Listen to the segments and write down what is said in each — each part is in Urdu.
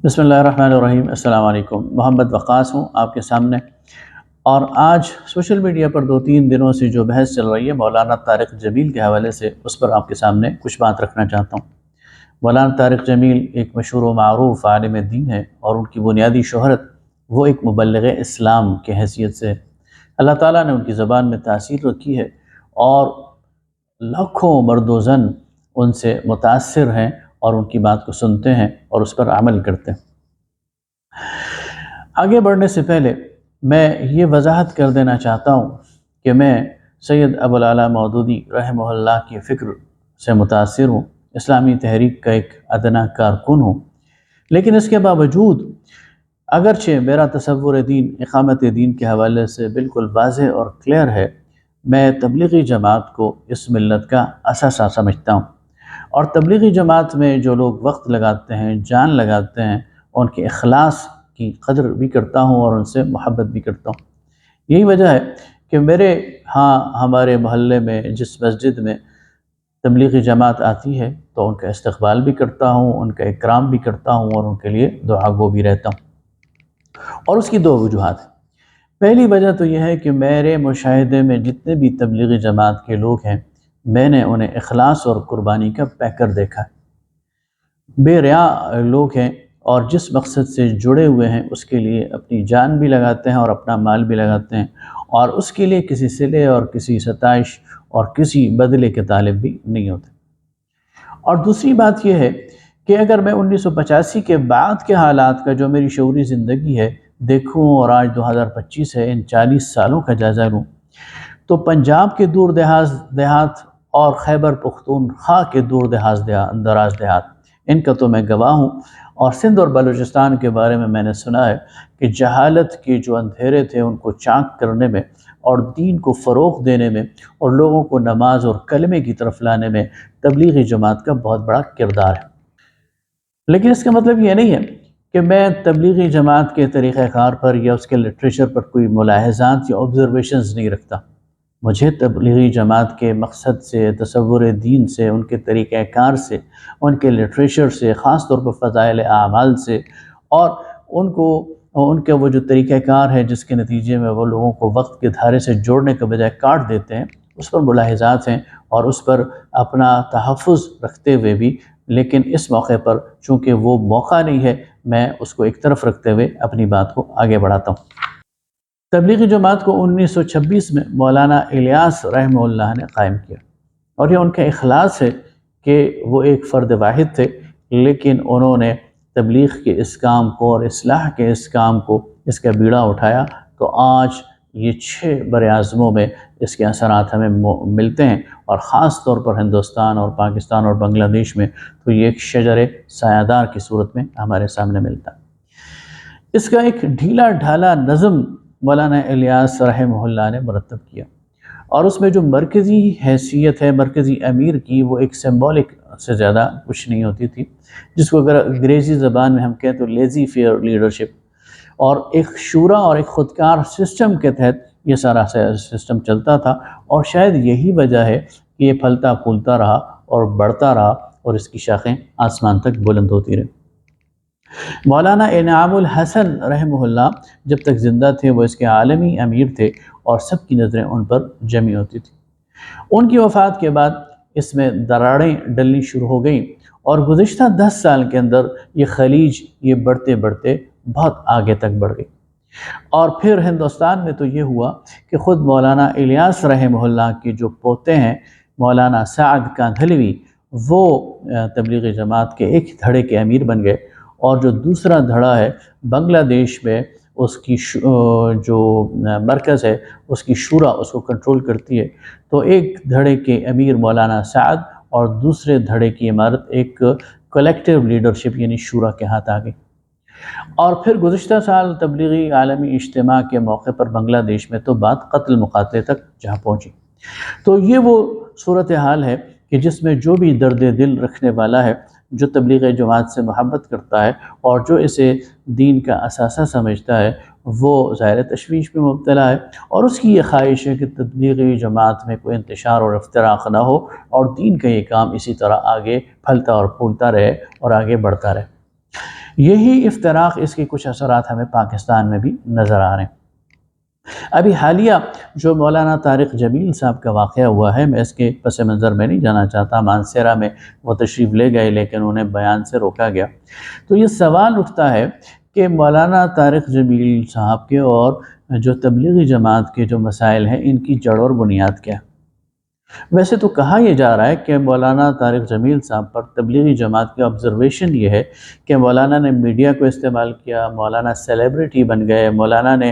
بسم اللہ الرحمن الرحیم۔ السلام علیکم۔ محمد وقاص ہوں آپ کے سامنے، اور آج سوشل میڈیا پر 2-3 دنوں سے جو بحث چل رہی ہے مولانا طارق جمیل کے حوالے سے، اس پر آپ کے سامنے کچھ بات رکھنا چاہتا ہوں۔ مولانا طارق جمیل ایک مشہور و معروف عالم دین ہے، اور ان کی بنیادی شہرت وہ ایک مبلغ اسلام کی حیثیت سے ہے۔ اللہ تعالیٰ نے ان کی زبان میں تاثیر رکھی ہے، اور لاکھوں مرد و زن ان سے متاثر ہیں اور ان کی بات کو سنتے ہیں اور اس پر عمل کرتے ہیں۔ آگے بڑھنے سے پہلے میں یہ وضاحت کر دینا چاہتا ہوں کہ میں سید ابوالعلا مودودی رحمہ اللہ کی فکر سے متاثر ہوں، اسلامی تحریک کا ایک ادنیٰ کارکن ہوں، لیکن اس کے باوجود اگرچہ میرا تصور دین، اقامت دین کے حوالے سے بالکل واضح اور کلیئر ہے، میں تبلیغی جماعت کو اس ملت کا اثاثہ سمجھتا ہوں، اور تبلیغی جماعت میں جو لوگ وقت لگاتے ہیں، جان لگاتے ہیں، ان کے اخلاص کی قدر بھی کرتا ہوں اور ان سے محبت بھی کرتا ہوں۔ یہی وجہ ہے کہ ہمارے محلے میں جس مسجد میں تبلیغی جماعت آتی ہے تو ان کا استقبال بھی کرتا ہوں، ان کا اکرام بھی کرتا ہوں، اور ان کے لیے دعا گو بھی رہتا ہوں۔ اور اس کی 2 وجوہات ہیں۔ پہلی وجہ تو یہ ہے کہ میرے مشاہدے میں جتنے بھی تبلیغی جماعت کے لوگ ہیں، میں نے انہیں اخلاص اور قربانی کا پیکر دیکھا ہے۔ بے ریا لوگ ہیں، اور جس مقصد سے جڑے ہوئے ہیں اس کے لیے اپنی جان بھی لگاتے ہیں اور اپنا مال بھی لگاتے ہیں، اور اس کے لیے کسی صلے اور کسی ستائش اور کسی بدلے کے طالب بھی نہیں ہوتے۔ اور دوسری بات یہ ہے کہ اگر میں 1985 کے بعد کے حالات کا جو میری شعوری زندگی ہے دیکھوں، اور آج 2025 ہے، ان 40 سالوں کا جائزہ لوں، تو پنجاب کے دور دیہات اور خیبر پختونخوا کے دور دراز دیہات، ان کا تو میں گواہ ہوں، اور سندھ اور بلوچستان کے بارے میں نے سنا ہے کہ جہالت کے جو اندھیرے تھے ان کو چاک کرنے میں، اور دین کو فروغ دینے میں، اور لوگوں کو نماز اور کلمے کی طرف لانے میں تبلیغی جماعت کا بہت بڑا کردار ہے۔ لیکن اس کا مطلب یہ نہیں ہے کہ میں تبلیغی جماعت کے طریقہ کار پر یا اس کے لٹریچر پر کوئی ملاحظات یا آبزرویشنز نہیں رکھتا۔ مجھے تبلیغی جماعت کے مقصد سے، تصور دین سے، ان کے طریقہ کار سے، ان کے لٹریچر سے، خاص طور پر فضائل اعمال سے، اور ان کا وہ جو طریقہ کار ہے جس کے نتیجے میں وہ لوگوں کو وقت کے دھارے سے جوڑنے کے بجائے کاٹ دیتے ہیں، اس پر ملاحظات ہیں، اور اس پر اپنا تحفظ رکھتے ہوئے بھی، لیکن اس موقع پر چونکہ وہ موقع نہیں ہے، میں اس کو ایک طرف رکھتے ہوئے اپنی بات کو آگے بڑھاتا ہوں۔ تبلیغی جماعت کو 1926 میں مولانا الیاس رحمہ اللہ نے قائم کیا، اور یہ ان کا اخلاص ہے کہ وہ ایک فرد واحد تھے، لیکن انہوں نے تبلیغ کے اس کام کو اور اصلاح کے اس کام کو، اس کا بیڑا اٹھایا، تو آج یہ 6 براعظموں میں اس کے اثرات ہمیں ملتے ہیں، اور خاص طور پر ہندوستان اور پاکستان اور بنگلہ دیش میں تو یہ ایک شجر سایہ دار کی صورت میں ہمارے سامنے ملتا ہے۔ اس کا ایک ڈھیلا ڈھالا نظم مولانا الیاس رحمہ اللہ نے مرتب کیا، اور اس میں جو مرکزی حیثیت ہے مرکزی امیر کی، وہ ایک سمبولک سے زیادہ کچھ نہیں ہوتی تھی، جس کو اگر انگریزی زبان میں ہم کہیں تو لیزی فیئر لیڈرشپ، اور ایک شورا اور ایک خودکار سسٹم کے تحت یہ سارا سسٹم چلتا تھا، اور شاید یہی وجہ ہے کہ یہ پھلتا پھولتا رہا اور بڑھتا رہا، اور اس کی شاخیں آسمان تک بلند ہوتی رہیں۔ مولانا انعام الحسن رحمہ اللہ جب تک زندہ تھے وہ اس کے عالمی امیر تھے، اور سب کی نظریں ان پر جمی ہوتی تھی۔ ان کی وفات کے بعد اس میں دراڑیں ڈلنی شروع ہو گئیں، اور گزشتہ 10 سال کے اندر یہ خلیج یہ بڑھتے بڑھتے بہت آگے تک بڑھ گئی، اور پھر ہندوستان میں تو یہ ہوا کہ خود مولانا الیاس رحمہ اللہ کے جو پوتے ہیں مولانا سعد کاندھلوی، وہ تبلیغی جماعت کے ایک دھڑے کے امیر بن گئے، اور جو دوسرا دھڑا ہے بنگلہ دیش میں اس کی جو مرکز ہے اس کی شورا اس کو کنٹرول کرتی ہے، تو ایک دھڑے کے امیر مولانا سعد اور دوسرے دھڑے کی عمارت ایک کلیکٹیو لیڈرشپ یعنی شورا کے ہاتھ آ گئی۔ اور پھر گزشتہ سال تبلیغی عالمی اجتماع کے موقع پر بنگلہ دیش میں تو بات قتل مقاتلے تک جہاں پہنچی۔ تو یہ وہ صورتحال ہے کہ جس میں جو بھی درد دل رکھنے والا ہے، جو تبلیغ جماعت سے محبت کرتا ہے اور جو اسے دین کا اثاثہ سمجھتا ہے، وہ ظاہر تشویش میں مبتلا ہے، اور اس کی یہ خواہش ہے کہ تبلیغی جماعت میں کوئی انتشار اور افتراق نہ ہو، اور دین کا یہ کام اسی طرح آگے پھلتا اور پھولتا رہے اور آگے بڑھتا رہے۔ یہی افتراق، اس کے کچھ اثرات ہمیں پاکستان میں بھی نظر آ رہے ہیں۔ ابھی حالیہ جو مولانا طارق جمیل صاحب کا واقعہ ہوا ہے، میں اس کے پس منظر میں نہیں جانا چاہتا، مانسہرہ میں وہ تشریف لے گئے لیکن انہیں بیان سے روکا گیا، تو یہ سوال اٹھتا ہے کہ مولانا طارق جمیل صاحب کے اور جو تبلیغی جماعت کے جو مسائل ہیں ان کی جڑ اور بنیاد کیا ہے؟ ویسے تو کہا یہ جا رہا ہے کہ مولانا طارق جمیل صاحب پر تبلیغی جماعت کی آبزرویشن یہ ہے کہ مولانا نے میڈیا کو استعمال کیا، مولانا سیلیبریٹی بن گئے، مولانا نے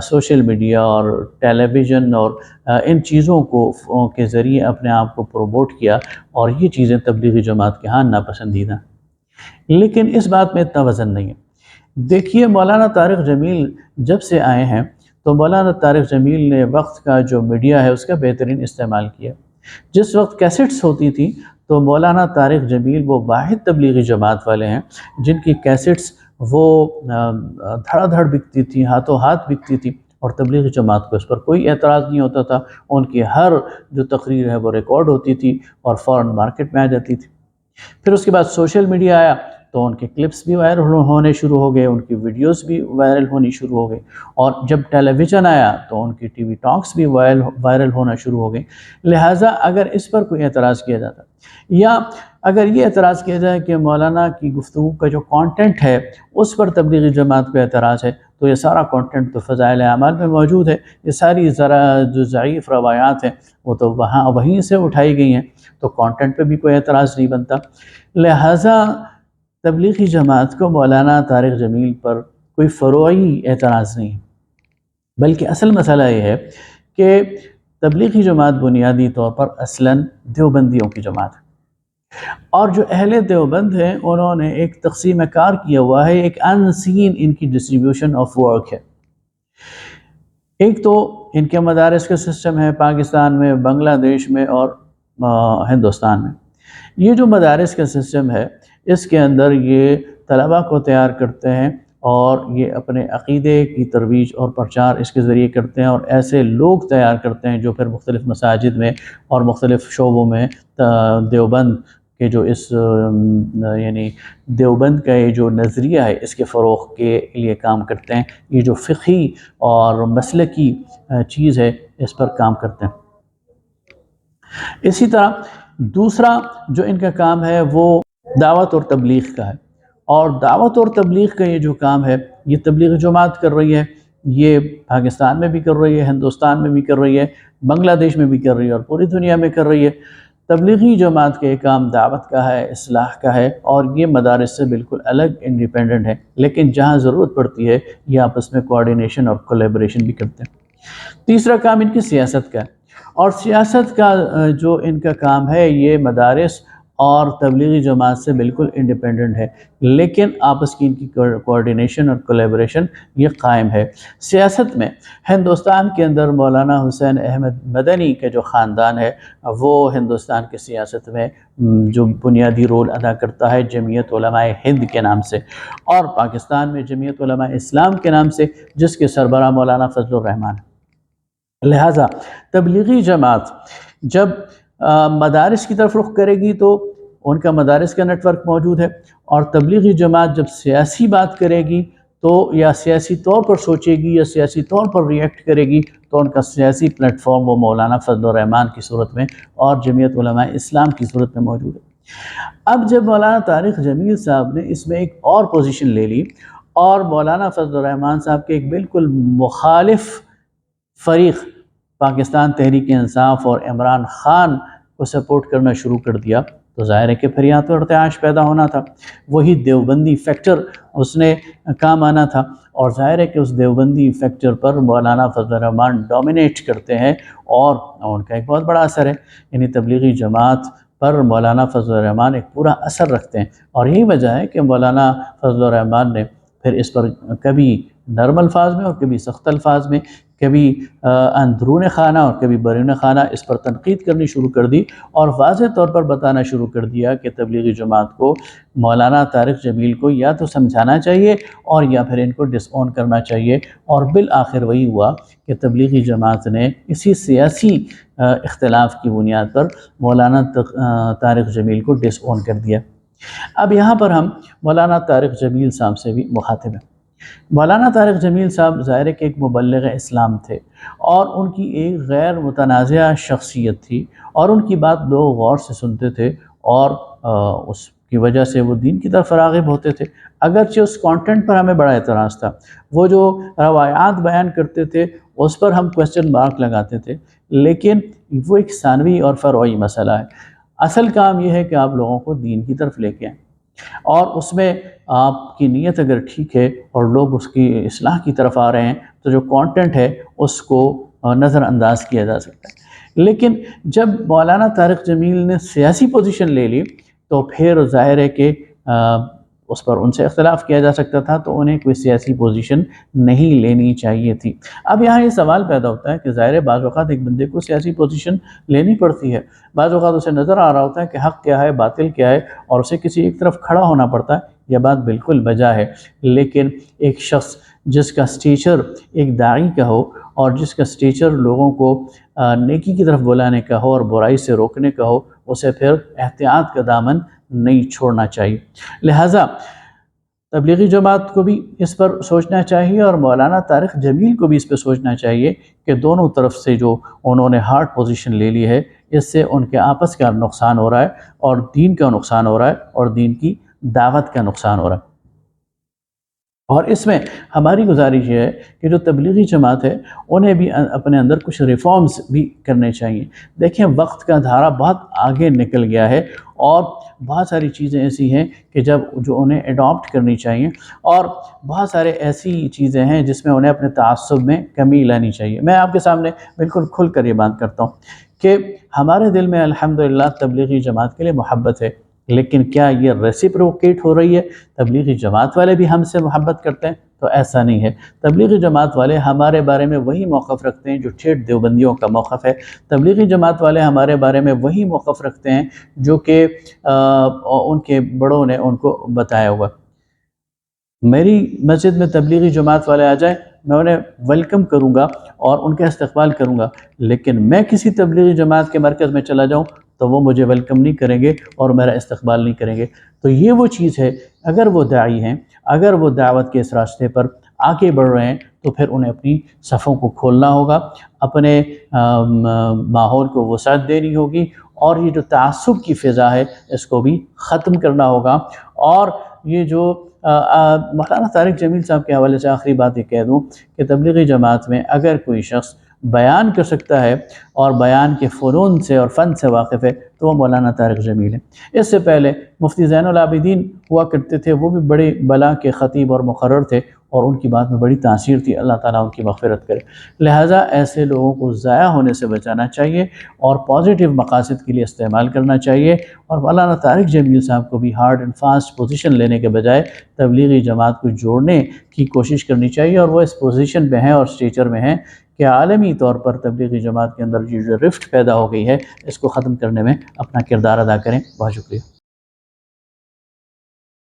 سوشل میڈیا اور ٹیلی ویژن اور ان چیزوں کو کے ذریعے اپنے آپ کو پروموٹ کیا، اور یہ چیزیں تبلیغی جماعت کے ہاں ناپسندیدہ۔ لیکن اس بات میں اتنا وزن نہیں ہے۔ دیکھیے مولانا طارق جمیل جب سے آئے ہیں تو مولانا طارق جمیل نے وقت کا جو میڈیا ہے اس کا بہترین استعمال کیا۔ جس وقت کیسٹس ہوتی تھی تو مولانا طارق جمیل وہ واحد تبلیغی جماعت والے ہیں جن کی کیسٹس وہ دھڑا دھڑ بکتی تھی، ہاتھوں ہاتھ بکتی تھی، اور تبلیغی جماعت کو اس پر کوئی اعتراض نہیں ہوتا تھا۔ ان کی ہر جو تقریر ہے وہ ریکارڈ ہوتی تھی اور فوراً مارکیٹ میں آ جاتی تھی۔ پھر اس کے بعد سوشل میڈیا آیا تو ان کے کلپس بھی وائرل ہونے شروع ہو گئے، ان کی ویڈیوز بھی وائرل ہونی شروع ہو گئی، اور جب ٹیلی ویژن آیا تو ان کی ٹی وی ٹاکس بھی وائرل ہونا شروع ہو گئی۔ لہٰذا اگر اس پر کوئی اعتراض کیا جاتا، یا اگر یہ اعتراض کیا جائے کہ مولانا کی گفتگو کا جو کانٹینٹ ہے اس پر تبلیغی جماعت پہ اعتراض ہے، تو یہ سارا کانٹینٹ تو فضائل اعمال میں موجود ہے، یہ ساری جو ضعیف روایات ہیں وہ تو وہیں سے اٹھائی گئی ہیں، تو کانٹینٹ پہ بھی کوئی اعتراض نہیں بنتا۔ لہٰذا تبلیغی جماعت کو مولانا طارق جمیل پر کوئی فروعی اعتراض نہیں، بلکہ اصل مسئلہ یہ ہے کہ تبلیغی جماعت بنیادی طور پر اصلاً دیوبندیوں کی جماعت ہے، اور جو اہل دیوبند ہیں انہوں نے ایک تقسیم کار کیا ہوا ہے، ایک ان سین ان کی ڈسٹریبیوشن آف ورک ہے۔ ایک تو ان کے مدارس کا سسٹم ہے پاکستان میں، بنگلہ دیش میں اور ہندوستان میں۔ یہ جو مدارس کا سسٹم ہے اس کے اندر یہ طلباء کو تیار کرتے ہیں، اور یہ اپنے عقیدے کی ترویج اور پرچار اس کے ذریعے کرتے ہیں، اور ایسے لوگ تیار کرتے ہیں جو پھر مختلف مساجد میں اور مختلف شعبوں میں دیوبند کے جو یعنی دیوبند کا یہ جو نظریہ ہے اس کے فروغ کے لیے کام کرتے ہیں۔ یہ جو فقہی اور مسلکی چیز ہے اس پر کام کرتے ہیں۔ اسی طرح دوسرا جو ان کا کام ہے وہ دعوت اور تبلیغ کا ہے، اور دعوت اور تبلیغ کا یہ جو کام ہے یہ تبلیغ جماعت کر رہی ہے، یہ پاکستان میں بھی کر رہی ہے، ہندوستان میں بھی کر رہی ہے، بنگلہ دیش میں بھی کر رہی ہے، اور پوری دنیا میں کر رہی ہے۔ تبلیغی جماعت کا یہ کام دعوت کا ہے، اصلاح کا ہے، اور یہ مدارس سے بالکل الگ انڈیپینڈنٹ ہے، لیکن جہاں ضرورت پڑتی ہے یہ آپس میں کوارڈینیشن اور کولیبریشن بھی کرتے ہیں۔ تیسرا کام ان کی سیاست کا ہے، اور سیاست کا جو ان کا کام ہے یہ مدارس اور تبلیغی جماعت سے بالکل انڈیپینڈنٹ ہے، لیکن آپس کی ان کی کوارڈینیشن اور کولیبریشن یہ قائم ہے۔ سیاست میں ہندوستان کے اندر مولانا حسین احمد مدنی کا جو خاندان ہے وہ ہندوستان کی سیاست میں جو بنیادی رول ادا کرتا ہے جمعیت علماء ہند کے نام سے، اور پاکستان میں جمعیت علماء اسلام کے نام سے جس کے سربراہ مولانا فضل الرحمان ہے۔ لہٰذا تبلیغی جماعت جب مدارس کی طرف رخ کرے گی تو ان کا مدارس کا نیٹ ورک موجود ہے، اور تبلیغی جماعت جب سیاسی بات کرے گی تو یا سیاسی طور پر سوچے گی یا سیاسی طور پر ریئیکٹ کرے گی تو ان کا سیاسی پلیٹ فارم وہ مولانا فضل الرحمان کی صورت میں اور جمعیت علماء اسلام کی صورت میں موجود ہے۔ اب جب مولانا طارق جمیل صاحب نے اس میں ایک اور پوزیشن لے لی، اور مولانا فضل الرحمان صاحب کے ایک بالکل مخالف فریق پاکستان تحریک انصاف اور عمران خان کو سپورٹ کرنا شروع کر دیا، تو ظاہر ہے کہ پھر یہاں تو ارتعاش پیدا ہونا تھا، وہی دیوبندی فیکٹر اس نے کام آنا تھا، اور ظاہر ہے کہ اس دیوبندی فیکٹر پر مولانا فضل الرحمان ڈومینیٹ کرتے ہیں، اور ان کا ایک بہت بڑا اثر ہے، یعنی تبلیغی جماعت پر مولانا فضل الرحمان ایک پورا اثر رکھتے ہیں، اور یہی وجہ ہے کہ مولانا فضل الرحمان نے پھر اس پر کبھی نرم الفاظ میں اور کبھی سخت الفاظ میں، کبھی اندرون خانہ اور کبھی بیرون خانہ اس پر تنقید کرنی شروع کر دی، اور واضح طور پر بتانا شروع کر دیا کہ تبلیغی جماعت کو مولانا طارق جمیل کو یا تو سمجھانا چاہیے اور یا پھر ان کو ڈس اون کرنا چاہیے، اور بالآخر وہی ہوا کہ تبلیغی جماعت نے اسی سیاسی اختلاف کی بنیاد پر مولانا طارق جمیل کو ڈس اون کر دیا۔ اب یہاں پر ہم مولانا طارق جمیل صاحب سے بھی مخاطب ہیں۔ مولانا طارق جمیل صاحب ظاہر ہے کہ ایک مبلغ اسلام تھے، اور ان کی ایک غیر متنازعہ شخصیت تھی، اور ان کی بات لوگ غور سے سنتے تھے، اور اس کی وجہ سے وہ دین کی طرف راغب ہوتے تھے۔ اگرچہ اس کانٹینٹ پر ہمیں بڑا اعتراض تھا، وہ جو روایات بیان کرتے تھے اس پر ہم کوسچن مارک لگاتے تھے، لیکن وہ ایک ثانوی اور فرعی مسئلہ ہے۔ اصل کام یہ ہے کہ آپ لوگوں کو دین کی طرف لے کے آئیں، اور اس میں آپ کی نیت اگر ٹھیک ہے اور لوگ اس کی اصلاح کی طرف آ رہے ہیں تو جو کانٹینٹ ہے اس کو نظر انداز کیا جا سکتا ہے۔ لیکن جب مولانا طارق جمیل نے سیاسی پوزیشن لے لی تو پھر ظاہر ہے کہ اس پر ان سے اختلاف کیا جا سکتا تھا، تو انہیں کوئی سیاسی پوزیشن نہیں لینی چاہیے تھی۔ اب یہاں یہ سوال پیدا ہوتا ہے کہ ظاہر ہے بعض اوقات ایک بندے کو سیاسی پوزیشن لینی پڑتی ہے، بعض اوقات اسے نظر آ رہا ہوتا ہے کہ حق کیا ہے باطل کیا ہے، اور اسے کسی ایک طرف کھڑا ہونا پڑتا ہے۔ یہ بات بالکل بجا ہے، لیکن ایک شخص جس کا سٹیچر ایک داعی کا ہو، اور جس کا سٹیچر لوگوں کو نیکی کی طرف بلانے کا ہو اور برائی سے روکنے کا ہو، اسے پھر احتیاط کا دامن نہیں چھوڑنا چاہیے۔ لہٰذا تبلیغی جماعت کو بھی اس پر سوچنا چاہیے، اور مولانا طارق جمیل کو بھی اس پہ سوچنا چاہیے کہ دونوں طرف سے جو انہوں نے ہارڈ پوزیشن لے لی ہے، اس سے ان کے آپس کا نقصان ہو رہا ہے، اور دین کا نقصان ہو رہا ہے، اور دین کی دعوت کا نقصان ہو رہا ہے۔ اور اس میں ہماری گزارش یہ ہے کہ جو تبلیغی جماعت ہے انہیں بھی اپنے اندر کچھ ریفارمز بھی کرنے چاہیے۔ دیکھیں وقت کا دھارا بہت آگے نکل گیا ہے، اور بہت ساری چیزیں ایسی ہیں کہ جو انہیں اڈاپٹ کرنی چاہیے، اور بہت سارے ایسی چیزیں ہیں جس میں انہیں اپنے تعصب میں کمی لانی چاہیے۔ میں آپ کے سامنے بالکل کھل کر یہ بات کرتا ہوں کہ ہمارے دل میں الحمدللہ تبلیغی جماعت کے لیے محبت ہے، لیکن کیا یہ ریسیپروکیٹ ہو رہی ہے؟ تبلیغی جماعت والے بھی ہم سے محبت کرتے ہیں؟ تو ایسا نہیں ہے۔ تبلیغی جماعت والے ہمارے بارے میں وہی موقف رکھتے ہیں جو ٹھیٹ دیوبندیوں کا موقف ہے۔ تبلیغی جماعت والے ہمارے بارے میں وہی موقف رکھتے ہیں جو کہ ان کے بڑوں نے ان کو بتایا ہوا۔ میری مسجد میں تبلیغی جماعت والے آ جائیں، میں انہیں ویلکم کروں گا اور ان کا استقبال کروں گا، لیکن میں کسی تبلیغی جماعت کے مرکز میں چلا جاؤں تو وہ مجھے ویلکم نہیں کریں گے اور میرا استقبال نہیں کریں گے۔ تو یہ وہ چیز ہے، اگر وہ داعی ہیں، اگر وہ دعوت کے اس راستے پر آگے بڑھ رہے ہیں تو پھر انہیں اپنی صفوں کو کھولنا ہوگا، اپنے ماحول کو وسعت دینی ہوگی، اور یہ جو تعصب کی فضا ہے اس کو بھی ختم کرنا ہوگا۔ اور یہ جو مولانا طارق جمیل صاحب کے حوالے سے آخری بات یہ کہہ دوں کہ تبلیغی جماعت میں اگر کوئی شخص بیان کر سکتا ہے اور بیان کے فنون سے اور فن سے واقف ہے تو وہ مولانا طارق جمیل ہے۔ اس سے پہلے مفتی زین العابدین ہوا کرتے تھے، وہ بھی بڑے بلا کے خطیب اور مقرر تھے، اور ان کی بات میں بڑی تاثیر تھی، اللہ تعالیٰ ان کی مغفرت کرے۔ لہٰذا ایسے لوگوں کو ضائع ہونے سے بچانا چاہیے اور پازیٹیو مقاصد کے لیے استعمال کرنا چاہیے، اور مولانا طارق جمیل صاحب کو بھی ہارڈ اینڈ فاسٹ پوزیشن لینے کے بجائے تبلیغی جماعت کو جوڑنے کی کوشش کرنی چاہیے، اور وہ اس پوزیشن میں ہیں اور سٹیچر میں ہیں کہ عالمی طور پر تبلیغی جماعت کے اندر جو رفٹ پیدا ہو گئی ہے اس کو ختم کرنے میں اپنا کردار ادا کریں۔ بہت شکریہ۔